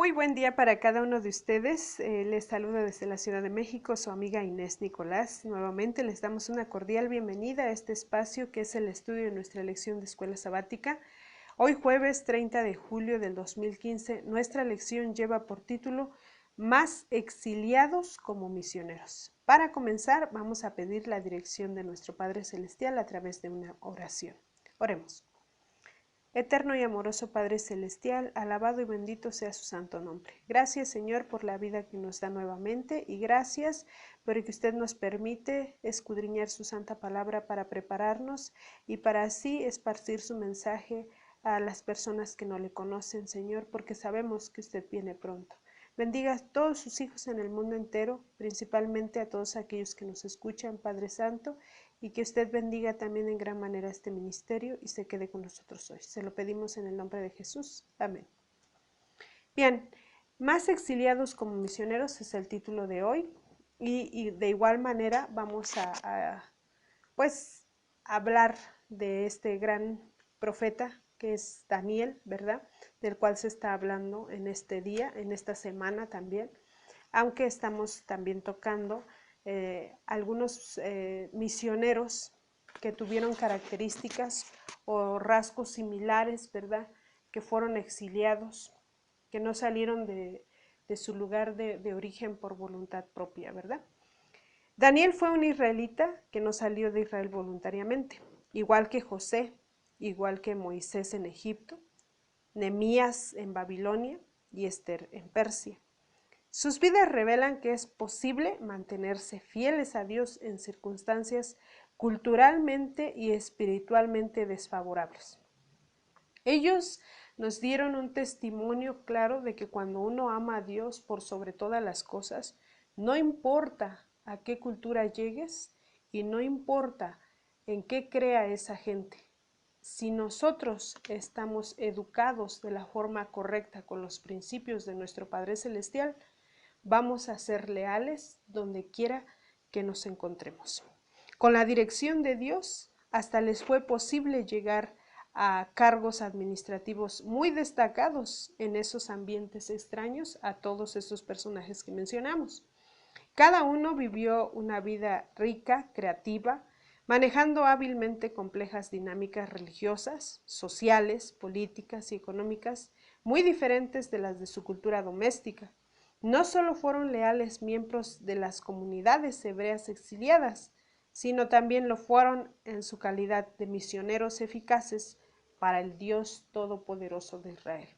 Muy buen día para cada uno de ustedes. Les saluda desde la Ciudad de México su amiga Inés Nicolás. Nuevamente les damos una cordial bienvenida a este espacio que es el estudio de nuestra lección de escuela sabática. Hoy jueves 30 de julio del 2015, nuestra lección lleva por título Más exiliados como misioneros. Para comenzar, vamos a pedir la dirección de nuestro Padre Celestial a través de una oración. Oremos. Eterno y amoroso Padre Celestial, alabado y bendito sea su santo nombre. Gracias, Señor, por la vida que nos da nuevamente y gracias por que usted nos permite escudriñar su santa palabra para prepararnos y para así esparcir su mensaje a las personas que no le conocen, Señor, porque sabemos que usted viene pronto. Bendiga a todos sus hijos en el mundo entero, principalmente a todos aquellos que nos escuchan, Padre Santo, y que usted bendiga también en gran manera este ministerio y se quede con nosotros hoy. Se lo pedimos en el nombre de Jesús. Amén. Bien, Más exiliados como misioneros es el título de hoy y de igual manera vamos pues hablar de este gran profeta que es Daniel, ¿verdad? Del cual se está hablando en este día, en esta semana también, aunque estamos también tocando algunos misioneros que tuvieron características o rasgos similares, ¿verdad? Que fueron exiliados, que no salieron de su lugar de origen por voluntad propia, ¿verdad? Daniel fue un israelita que no salió de Israel voluntariamente, igual que José, igual que Moisés en Egipto, Nehemías en Babilonia y Esther en Persia. Sus vidas revelan que es posible mantenerse fieles a Dios en circunstancias culturalmente y espiritualmente desfavorables. Ellos nos dieron un testimonio claro de que cuando uno ama a Dios por sobre todas las cosas, no importa a qué cultura llegues y no importa en qué crea esa gente. Si nosotros estamos educados de la forma correcta con los principios de nuestro Padre Celestial, vamos a ser leales donde quiera que nos encontremos. Con la dirección de Dios, hasta les fue posible llegar a cargos administrativos muy destacados en esos ambientes extraños a todos esos personajes que mencionamos. Cada uno vivió una vida rica, creativa, manejando hábilmente complejas dinámicas religiosas, sociales, políticas y económicas muy diferentes de las de su cultura doméstica. No solo fueron leales miembros de las comunidades hebreas exiliadas, sino también lo fueron en su calidad de misioneros eficaces para el Dios Todopoderoso de Israel.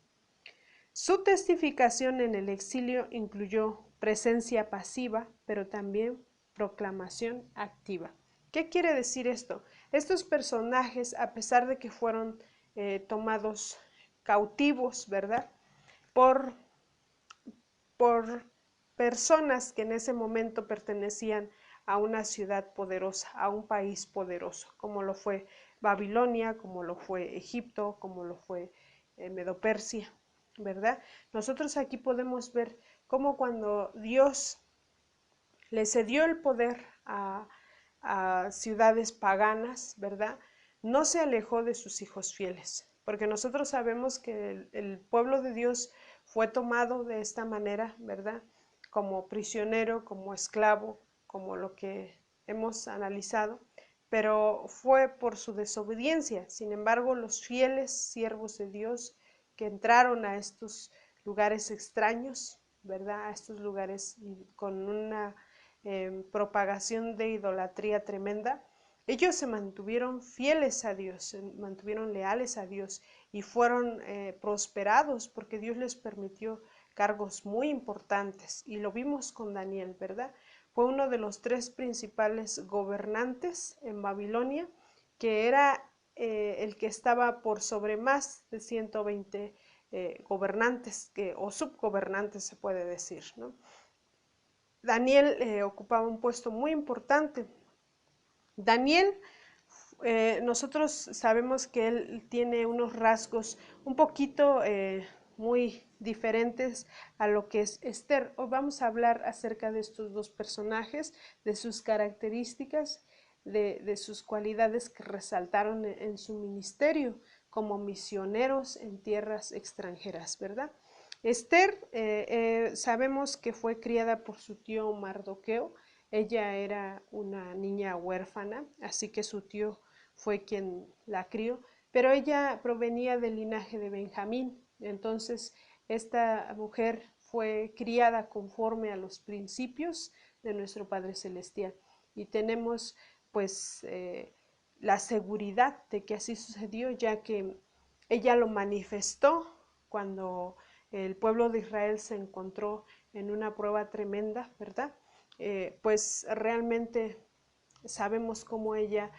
Su testificación en el exilio incluyó presencia pasiva, pero también proclamación activa. ¿Qué quiere decir esto? Estos personajes, a pesar de que fueron tomados cautivos, ¿verdad? Por por personas que en ese momento pertenecían a una ciudad poderosa, a un país poderoso, como lo fue Babilonia, como lo fue Egipto, como lo fue Medo-Persia, ¿verdad? Nosotros aquí podemos ver cómo cuando Dios le cedió el poder a ciudades paganas, ¿verdad? No se alejó de sus hijos fieles, porque nosotros sabemos que el pueblo de Dios fue tomado de esta manera, ¿verdad? Como prisionero, como esclavo, como lo que hemos analizado, pero fue por su desobediencia. Sin embargo, los fieles siervos de Dios que entraron a estos lugares extraños, ¿verdad? A estos lugares con una propagación de idolatría tremenda, ellos se mantuvieron fieles a Dios, se mantuvieron leales a Dios y fueron prosperados porque Dios les permitió cargos muy importantes y lo vimos con Daniel, ¿verdad? Fue uno de los 3 principales gobernantes en Babilonia, que era el que estaba por sobre más de 120 gobernantes o subgobernantes se puede decir, ¿no? Daniel ocupaba un puesto muy importante. Daniel, nosotros sabemos que él tiene unos rasgos un poquito muy diferentes a lo que es Esther. Hoy vamos a hablar acerca de estos dos personajes, de sus características, de sus cualidades que resaltaron en su ministerio como misioneros en tierras extranjeras, ¿verdad? Esther, sabemos que fue criada por su tío Mardoqueo. Ella era una niña huérfana, así que su tío fue quien la crió, pero ella provenía del linaje de Benjamín. Entonces, esta mujer fue criada conforme a los principios de nuestro Padre Celestial. Y tenemos pues la seguridad de que así sucedió, ya que ella lo manifestó cuando el pueblo de Israel se encontró en una prueba tremenda, ¿verdad? Pues realmente sabemos cómo ella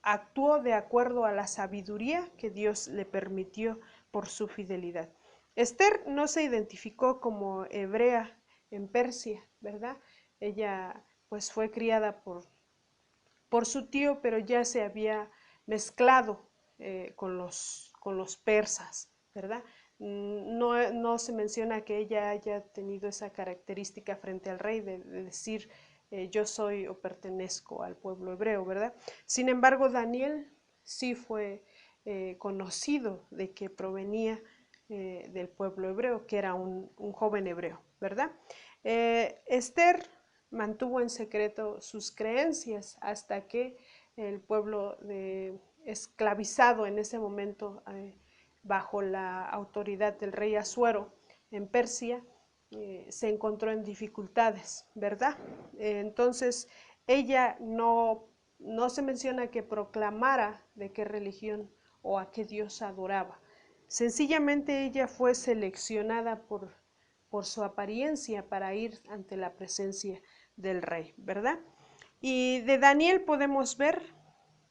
actuó de acuerdo a la sabiduría que Dios le permitió por su fidelidad. Esther no se identificó como hebrea en Persia, ¿verdad? Ella pues fue criada por su tío, pero ya se había mezclado con los persas, ¿verdad? No se menciona que ella haya tenido esa característica frente al rey de decir yo soy o pertenezco al pueblo hebreo, ¿verdad? Sin embargo, Daniel sí fue conocido de que provenía del pueblo hebreo, que era un joven hebreo, ¿verdad? Esther mantuvo en secreto sus creencias hasta que el pueblo esclavizado en ese momento bajo la autoridad del rey Asuero en Persia se encontró en dificultades, ¿verdad? Entonces ella no se menciona que proclamara de qué religión o a qué Dios adoraba. Sencillamente ella fue seleccionada por su apariencia para ir ante la presencia del rey, ¿verdad? Y de Daniel podemos ver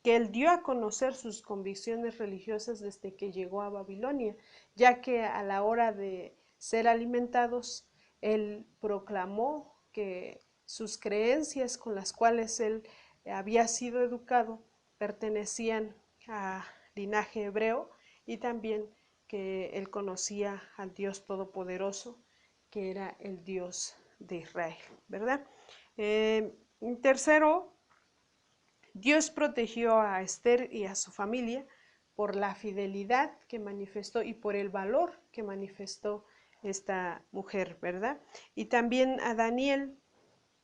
que él dio a conocer sus convicciones religiosas desde que llegó a Babilonia, ya que a la hora de ser alimentados, él proclamó que sus creencias con las cuales él había sido educado pertenecían a linaje hebreo y también que él conocía al Dios Todopoderoso, que era el Dios de Israel, ¿verdad? Tercero, Dios protegió a Esther y a su familia por la fidelidad que manifestó y por el valor que manifestó esta mujer, ¿verdad? Y también a Daniel,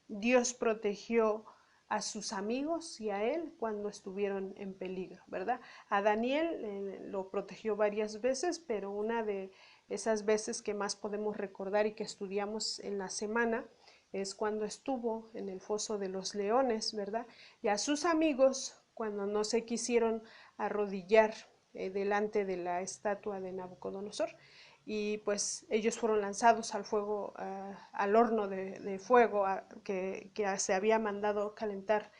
Dios protegió a sus amigos y a él cuando estuvieron en peligro, ¿verdad? A Daniel lo protegió varias veces, pero una de esas veces que más podemos recordar y que estudiamos en la semana es cuando estuvo en el foso de los leones, ¿verdad? Y a sus amigos cuando no se quisieron arrodillar delante de la estatua de Nabucodonosor y pues ellos fueron lanzados al fuego, al horno de fuego que se había mandado calentar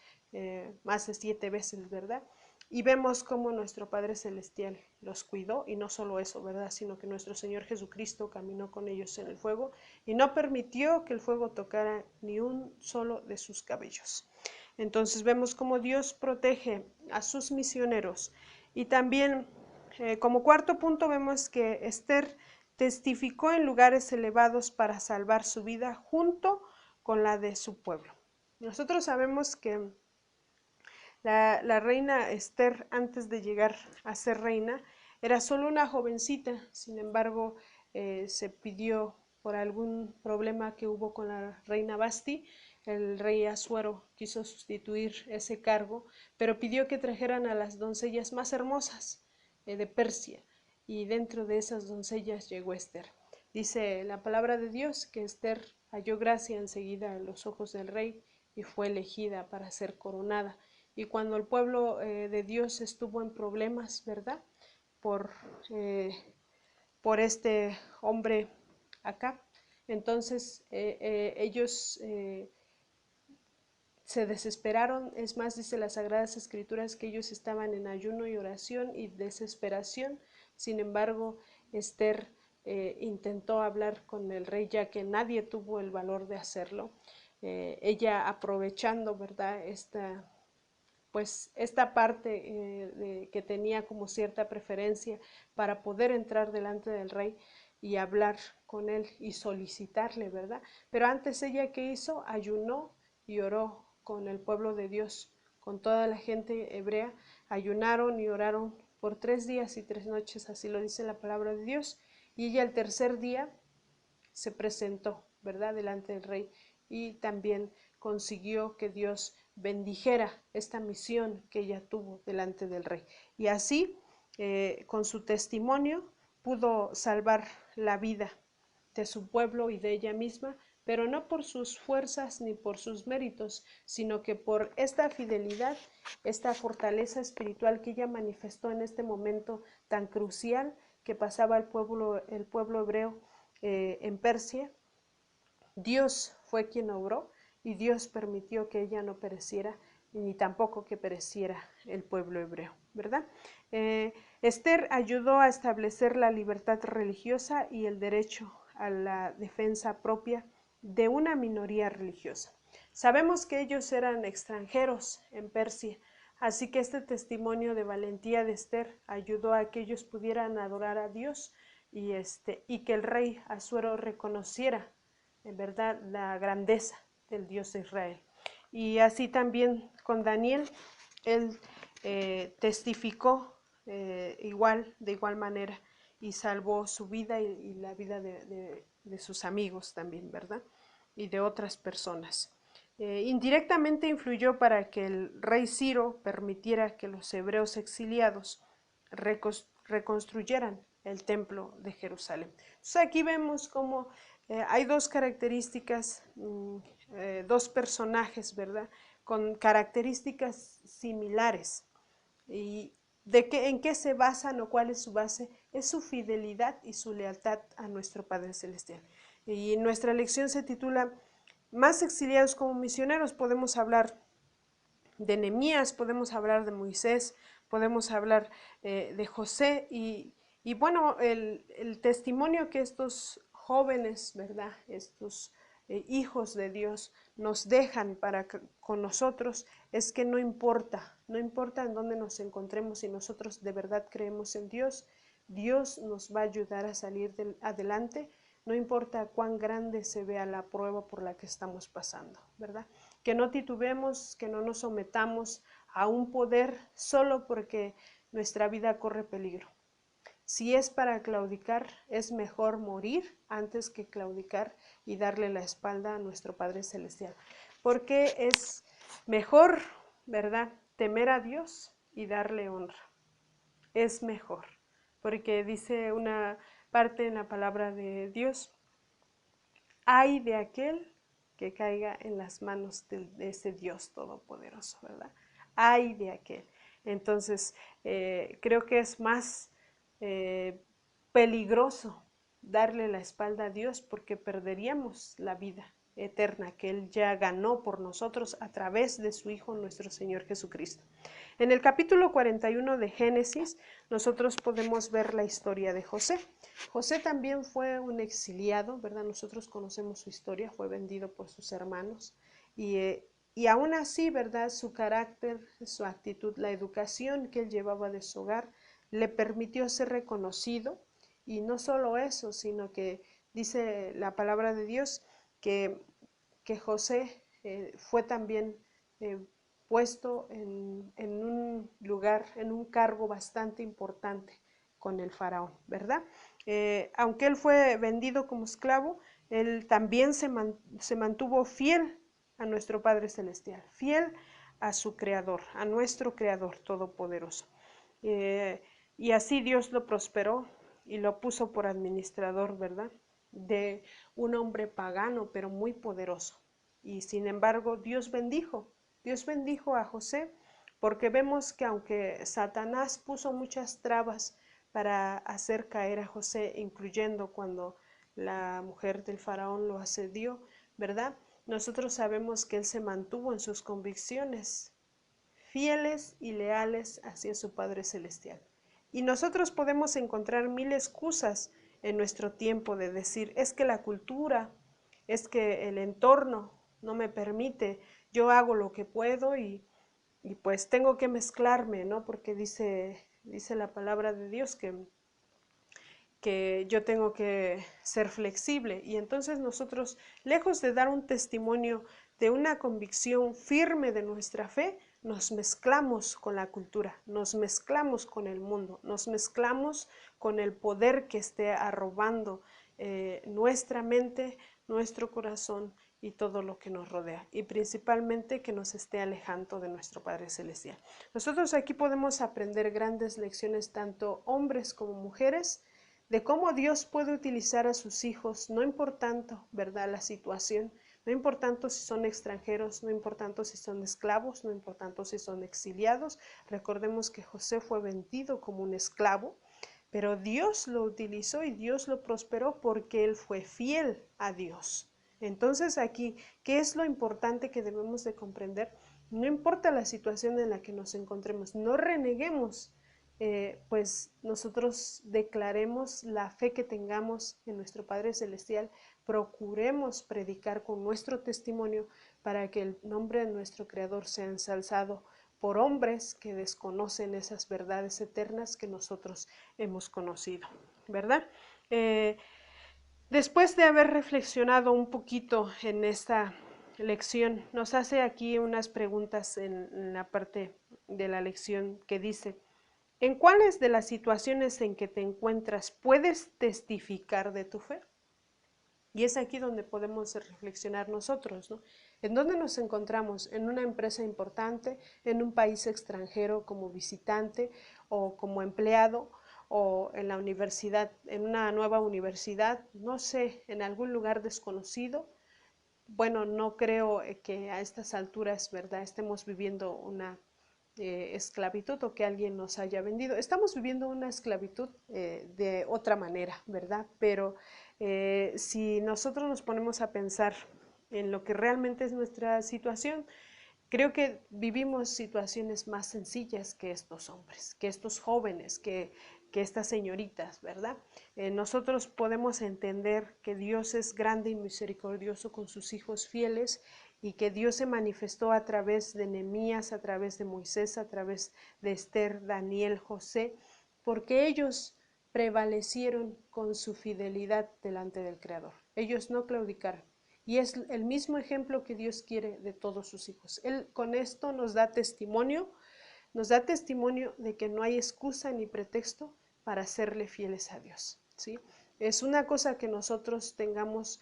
más de 7 veces, ¿verdad? Y vemos cómo nuestro Padre Celestial los cuidó, y no solo eso, ¿verdad? Sino que nuestro Señor Jesucristo caminó con ellos en el fuego y no permitió que el fuego tocara ni un solo de sus cabellos. Entonces vemos cómo Dios protege a sus misioneros. Y también, como cuarto punto, vemos que Esther testificó en lugares elevados para salvar su vida junto con la de su pueblo. Nosotros sabemos que la reina Esther, antes de llegar a ser reina, era solo una jovencita. Sin embargo, se pidió por algún problema que hubo con la reina Basti, el rey Asuero quiso sustituir ese cargo, pero pidió que trajeran a las doncellas más hermosas de Persia, y dentro de esas doncellas llegó Esther. Dice la palabra de Dios que Esther halló gracia enseguida en los ojos del rey y fue elegida para ser coronada. Y cuando el pueblo de Dios estuvo en problemas, ¿verdad? Por, eh, por este hombre acá, entonces ellos se desesperaron. Es más, dice las Sagradas Escrituras que ellos estaban en ayuno y oración y desesperación. Sin embargo, Esther intentó hablar con el rey, ya que nadie tuvo el valor de hacerlo. Ella aprovechando, ¿verdad?, esta parte que tenía como cierta preferencia para poder entrar delante del rey y hablar con él y solicitarle, ¿verdad? Pero antes ella, ¿qué hizo? Ayunó y oró con el pueblo de Dios, con toda la gente hebrea. Ayunaron y oraron por 3 días y 3 noches, así lo dice la palabra de Dios, Y ella el tercer día se presentó, ¿verdad?, delante del rey, y también consiguió que Dios bendijera esta misión que ella tuvo delante del rey. Y así, con su testimonio, pudo salvar la vida de su pueblo y de ella misma, pero no por sus fuerzas ni por sus méritos, sino que por esta fidelidad, esta fortaleza espiritual que ella manifestó en este momento tan crucial que pasaba el pueblo hebreo en Persia. Dios fue quien obró y Dios permitió que ella no pereciera, ni tampoco que pereciera el pueblo hebreo, ¿verdad? Esther ayudó a establecer la libertad religiosa y el derecho a la defensa propia de una minoría religiosa. Sabemos que ellos eran extranjeros en Persia, así que este testimonio de valentía de Esther ayudó a que ellos pudieran adorar a Dios y que el rey Asuero reconociera en verdad la grandeza del Dios de Israel. Y así también con Daniel, él testificó de igual manera, y salvó su vida y la vida de sus amigos también, ¿verdad? Y de otras personas. Indirectamente influyó para que el rey Ciro permitiera que los hebreos exiliados reconstruyeran el templo de Jerusalén. Entonces aquí vemos cómo hay dos características, dos personajes, ¿verdad?, con características similares. ¿Y en qué se basan o cuál es su base? Es su fidelidad y su lealtad a nuestro Padre Celestial. Y nuestra lección se titula Más exiliados como misioneros. Podemos hablar de Nehemías, podemos hablar de Moisés, podemos hablar de José y bueno, el testimonio que estos jóvenes, ¿verdad?, estos hijos de Dios nos dejan con nosotros es que no importa en dónde nos encontremos, si nosotros de verdad creemos en Dios, Dios nos va a ayudar a salir adelante, no importa cuán grande se vea la prueba por la que estamos pasando, ¿verdad? Que no titubemos, que no nos sometamos a un poder solo porque nuestra vida corre peligro. Si es para claudicar, es mejor morir antes que claudicar y darle la espalda a nuestro Padre Celestial. Porque es mejor, ¿verdad?, temer a Dios y darle honra. Es mejor. Porque dice una parte en la palabra de Dios, ay de aquel que caiga en las manos de ese Dios todopoderoso, ¿verdad? Ay de aquel. Entonces, creo que es más peligroso darle la espalda a Dios porque perderíamos la vida eterna que Él ya ganó por nosotros a través de su Hijo, nuestro Señor Jesucristo. En el capítulo 41 de Génesis, nosotros podemos ver la historia de José. José también fue un exiliado, ¿verdad? Nosotros conocemos su historia, fue vendido por sus hermanos y aún así, ¿verdad?, su carácter, su actitud, la educación que él llevaba de su hogar, le permitió ser reconocido. Y no solo eso, sino que dice la palabra de Dios que José fue también puesto en un lugar, en un cargo bastante importante con el faraón, ¿verdad? Aunque él fue vendido como esclavo, él también se mantuvo fiel a nuestro Padre Celestial, fiel a su Creador, a nuestro Creador Todopoderoso. Y así Dios lo prosperó y lo puso por administrador, ¿verdad?, de un hombre pagano, pero muy poderoso. Y sin embargo, Dios bendijo a José, porque vemos que aunque Satanás puso muchas trabas para hacer caer a José, incluyendo cuando la mujer del faraón lo asedió, ¿verdad?, nosotros sabemos que él se mantuvo en sus convicciones, fieles y leales hacia su Padre Celestial. Y nosotros podemos encontrar mil excusas en nuestro tiempo de decir, es que la cultura, es que el entorno no me permite, yo hago lo que puedo y pues tengo que mezclarme, ¿no? Porque dice la palabra de Dios que yo tengo que ser flexible. Y entonces nosotros, lejos de dar un testimonio de una convicción firme de nuestra fe, nos mezclamos con la cultura, nos mezclamos con el mundo, nos mezclamos con el poder que esté arrobando nuestra mente, nuestro corazón y todo lo que nos rodea, y principalmente que nos esté alejando de nuestro Padre Celestial. Nosotros aquí podemos aprender grandes lecciones, tanto hombres como mujeres, de cómo Dios puede utilizar a sus hijos, no importando, ¿verdad?, la situación, no importando si son extranjeros, no importando si son esclavos, no importando si son exiliados. Recordemos que José fue vendido como un esclavo, pero Dios lo utilizó y Dios lo prosperó porque él fue fiel a Dios. Entonces aquí, ¿qué es lo importante que debemos de comprender? No importa la situación en la que nos encontremos, no reneguemos, pues nosotros declaremos la fe que tengamos en nuestro Padre Celestial, procuremos predicar con nuestro testimonio para que el nombre de nuestro Creador sea ensalzado por hombres que desconocen esas verdades eternas que nosotros hemos conocido, ¿verdad? Después de haber reflexionado un poquito en esta lección, nos hace aquí unas preguntas en la parte de la lección que dice: ¿en cuáles de las situaciones en que te encuentras puedes testificar de tu fe? Y es aquí donde podemos reflexionar nosotros, ¿no? ¿En dónde nos encontramos? ¿En una empresa importante? ¿En un país extranjero como visitante o como empleado? ¿O en la universidad, en una nueva universidad? No sé, en algún lugar desconocido. Bueno, no creo que a estas alturas, ¿verdad?, estemos viviendo una esclavitud o que alguien nos haya vendido. Estamos viviendo una esclavitud de otra manera, ¿verdad? Pero si nosotros nos ponemos a pensar en lo que realmente es nuestra situación, creo que vivimos situaciones más sencillas que estos hombres, que estos jóvenes, que estas señoritas, ¿verdad? Nosotros podemos entender que Dios es grande y misericordioso con sus hijos fieles y que Dios se manifestó a través de Nehemías, a través de Moisés, a través de Esther, Daniel, José, porque ellos prevalecieron con su fidelidad delante del Creador. Ellos no claudicaron. Y es el mismo ejemplo que Dios quiere de todos sus hijos. Él con esto nos da testimonio de que no hay excusa ni pretexto para serle fieles a Dios, ¿sí? Es una cosa que nosotros tengamos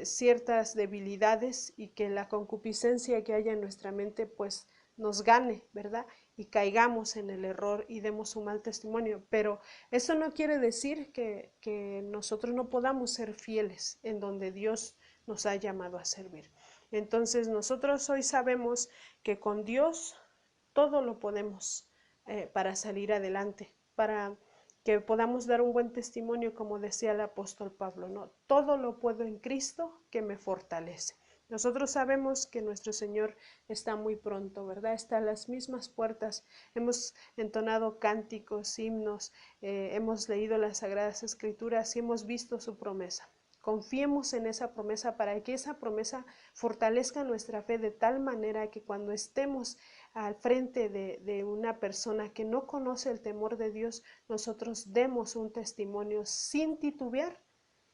ciertas debilidades y que la concupiscencia que haya en nuestra mente pues nos gane, ¿verdad? Y caigamos en el error y demos un mal testimonio. Pero eso no quiere decir que nosotros no podamos ser fieles en donde Dios nos ha llamado a servir. Entonces nosotros hoy sabemos que con Dios todo lo podemos para salir adelante, para que podamos dar un buen testimonio, como decía el apóstol Pablo, ¿no? Todo lo puedo en Cristo que me fortalece. Nosotros sabemos que nuestro Señor está muy pronto, ¿verdad? Está a las mismas puertas. Hemos entonado cánticos, himnos, hemos leído las Sagradas Escrituras y hemos visto su promesa. Confiemos en esa promesa para que esa promesa fortalezca nuestra fe de tal manera que cuando estemos al frente de una persona que no conoce el temor de Dios, nosotros demos un testimonio sin titubear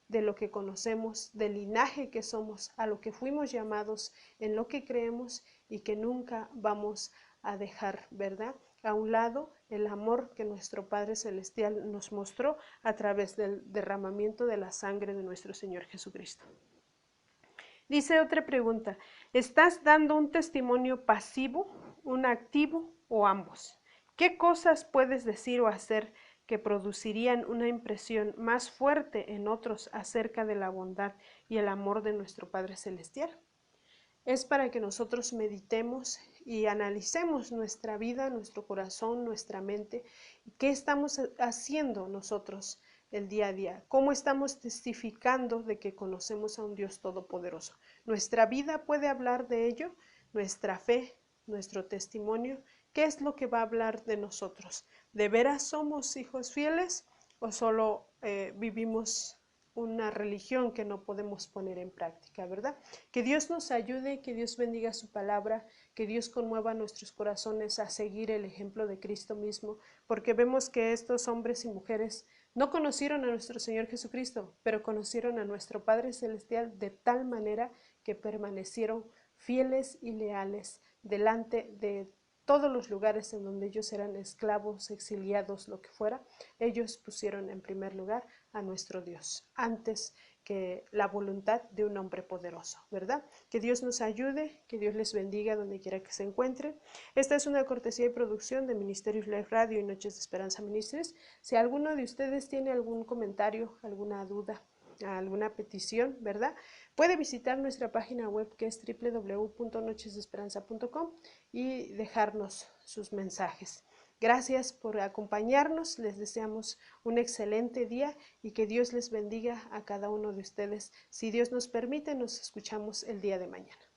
de lo que conocemos, del linaje que somos, a lo que fuimos llamados, en lo que creemos y que nunca vamos a dejar, ¿verdad?, a un lado el amor que nuestro Padre Celestial nos mostró a través del derramamiento de la sangre de nuestro Señor Jesucristo. Dice otra pregunta: ¿estás dando un testimonio pasivo, un activo o ambos? ¿Qué cosas puedes decir o hacer que producirían una impresión más fuerte en otros acerca de la bondad y el amor de nuestro Padre Celestial? Es para que nosotros meditemos y analicemos nuestra vida, nuestro corazón, nuestra mente, qué estamos haciendo nosotros el día a día, cómo estamos testificando de que conocemos a un Dios todopoderoso. Nuestra vida puede hablar de ello, nuestra fe, nuestro testimonio. ¿Qué es lo que va a hablar de nosotros? ¿De veras somos hijos fieles o solo vivimos una religión que no podemos poner en práctica, ¿verdad? Que Dios nos ayude, que Dios bendiga su palabra, que Dios conmueva nuestros corazones a seguir el ejemplo de Cristo mismo, porque vemos que estos hombres y mujeres no conocieron a nuestro Señor Jesucristo, pero conocieron a nuestro Padre Celestial de tal manera que permanecieron fieles y leales delante de todos los lugares en donde ellos eran esclavos, exiliados, lo que fuera, ellos pusieron en primer lugar a nuestro Dios, antes que la voluntad de un hombre poderoso, ¿verdad? Que Dios nos ayude, que Dios les bendiga donde quiera que se encuentren. Esta es una cortesía y producción de Ministerios Life Radio y Noches de Esperanza Ministries. Si alguno de ustedes tiene algún comentario, alguna duda, alguna petición, ¿verdad? Puede visitar nuestra página web que es www.nochesdeesperanza.com y dejarnos sus mensajes. Gracias por acompañarnos, les deseamos un excelente día y que Dios les bendiga a cada uno de ustedes. Si Dios nos permite, nos escuchamos el día de mañana.